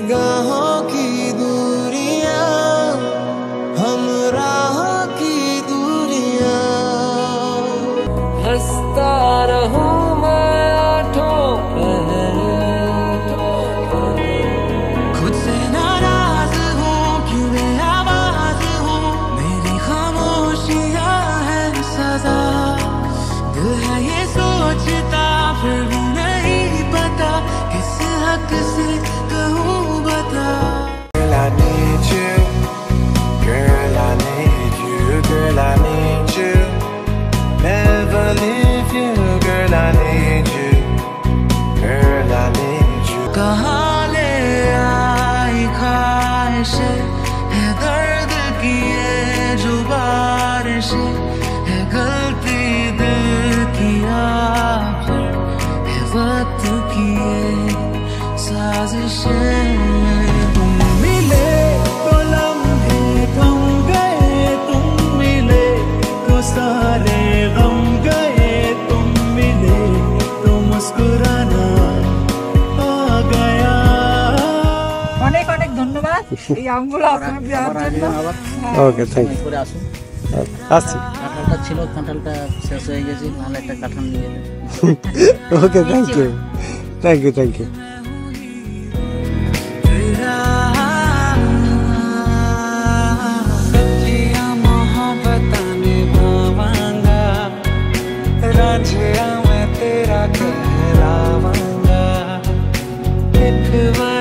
निगाहों की दूरियां, हम राह की दूरियां, हंसता रहूं मैं आठों पहर, खुद से नाराज हूँ क्यों बेआवाज हूँ, मेरी खामोशियाँ है सजा, दिल है ये सोचता फिर भी नहीं पता किस हक से कहूँ बता। Girl, I need you, girl, I need you, girl, I need you, never leave you, girl, I need you, girl, I need you। कहाँ ले आई ख्वाहिशें, है दर्द की ये जो बारिशें, है गलती दिल की फिर है वक्त की ये साजिशें। तुम मिले तो लम्हे थम गए, तुम मिले तो सारे गम गए, तुम मिले तो मुस्कुराना आ गया। অনেক অনেক ধন্যবাদ এই আমগুলো আপনার দেওয়ার জন্য। ওকে, থ্যাংক ইউ। আসছি। কাঁঠালটা ছিল, কাঁঠালটা শেষ হয়ে গেছে, নাহলে একটা কাঁঠাল নিয়ে যেতে। Okay, thank you, thank you, thank you. मैं तेरा कहलावांगा, एक बार